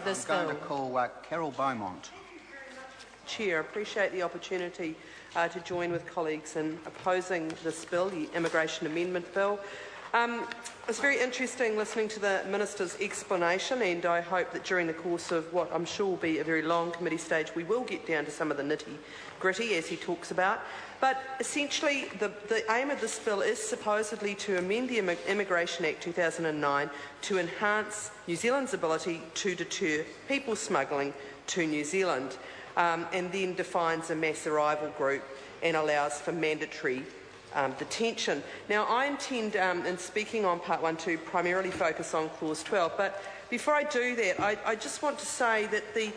This I'm bill. going to call Carol Beaumont. Chair, I appreciate the opportunity to join with colleagues in opposing this bill, the Immigration Amendment Bill. It's very interesting listening to the Minister's explanation, and I hope that during the course of what I'm sure will be a very long committee stage, we will get down to some of the nitty-gritty, as he talks about. But essentially, the aim of this bill is supposedly to amend the Immigration Act 2009 to enhance New Zealand's ability to deter people smuggling to New Zealand, and then defines a mass arrival group and allows for mandatory detention. Now, I intend, in speaking on Part 1, to primarily focus on Clause 12, but before I do that, I just want to say that the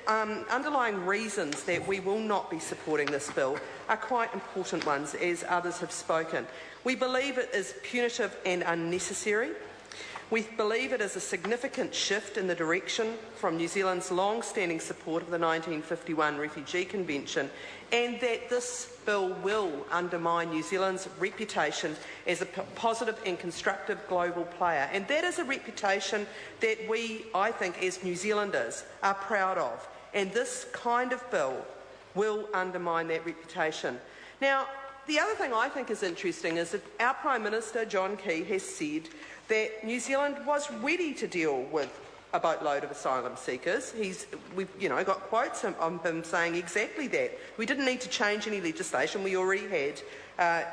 underlying reasons that we will not be supporting this bill are quite important ones, as others have spoken. We believe it is punitive and unnecessary. We believe it is a significant shift in the direction from New Zealand's long-standing support of the 1951 Refugee Convention, and that this bill will undermine New Zealand's reputation as a positive and constructive global player. And that is a reputation that we, I think, as New Zealanders are proud of. And this kind of bill will undermine that reputation. Now, the other thing I think is interesting is that our Prime Minister, John Key, has said that New Zealand was ready to deal with a boatload of asylum seekers. We've got quotes on him saying exactly that. We didn't need to change any legislation. We already had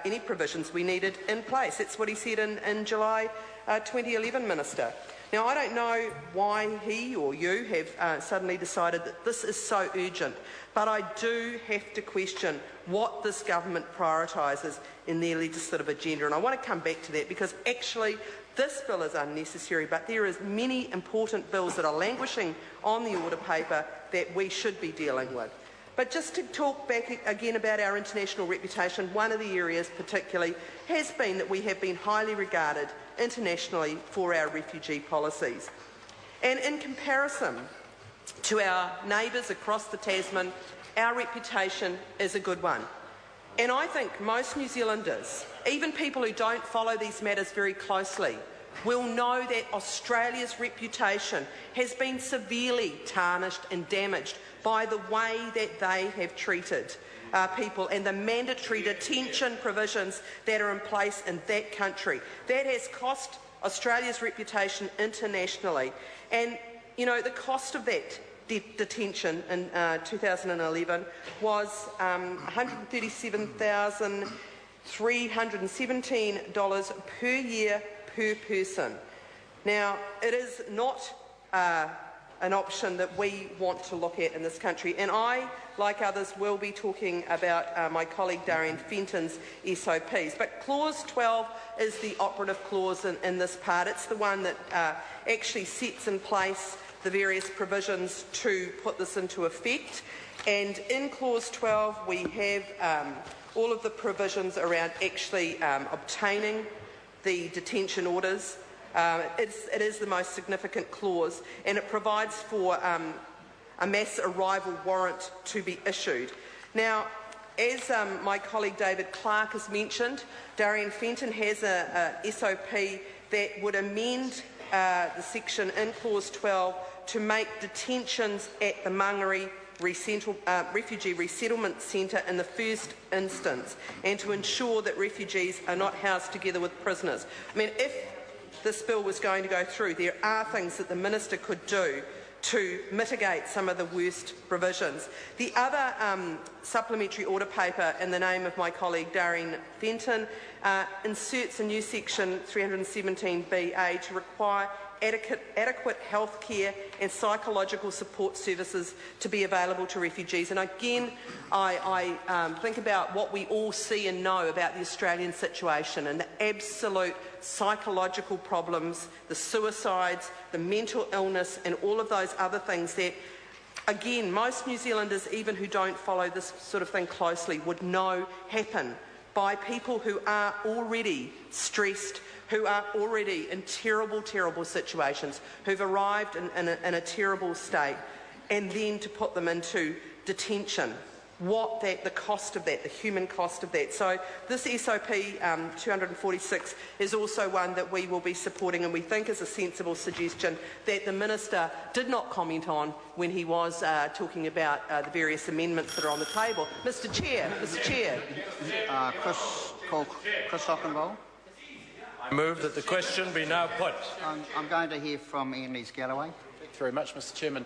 any provisions we needed in place. That's what he said in July 2011, Minister. Now, I don't know why he or you have suddenly decided that this is so urgent, but I do have to question what this government prioritises in their legislative agenda, and I want to come back to that because actually this bill is unnecessary, but there is many important bills that are languishing on the order paper that we should be dealing with. But just to talk back again about our international reputation, one of the areas particularly has been that we have been highly regarded internationally for our refugee policies. And in comparison to our neighbours across the Tasman, our reputation is a good one. And I think most New Zealanders, even people who don't follow these matters very closely, will know that Australia's reputation has been severely tarnished and damaged by the way that they have treated people and the mandatory detention provisions that are in place in that country. That has cost Australia's reputation internationally. And, you know, the cost of that detention in 2011 was $137,317 per year per person. Now, it is not an option that we want to look at in this country, and I, like others, will be talking about my colleague Darian Fenton's SOPs. But Clause 12 is the operative clause in this part. It's the one that actually sets in place the various provisions to put this into effect. And in Clause 12 we have all of the provisions around actually obtaining the detention orders. It is the most significant clause, and it provides for a mass arrival warrant to be issued. Now, as my colleague David Clark has mentioned, Darian Fenton has a SOP that would amend the section in Clause 12 to make detentions at the Mangere Refugee Resettlement Centre in the first instance, and to ensure that refugees are not housed together with prisoners. I mean, if this bill was going to go through, there are things that the Minister could do to mitigate some of the worst provisions. The other supplementary order paper in the name of my colleague Darian Fenton inserts a new section 317BA to require adequate health care and psychological support services to be available to refugees. And again, I think about what we all see and know about the Australian situation and the absolute psychological problems, the suicides, the mental illness and all of those other things that, again, most New Zealanders, even who don't follow this sort of thing closely, would know happen by people who are already stressed, who are already in terrible, terrible situations, who've arrived in a terrible state, and then to put them into detention the cost of that, the human cost of that. So this SOP 246 is also one that we will be supporting, and we think is a sensible suggestion that the Minister did not comment on when he was talking about the various amendments that are on the table. Mr Chair. Chris Hockenbowl. I move that the question be now put. I'm going to hear from Ian Lees Galloway. Thank you very much, Mr Chairman.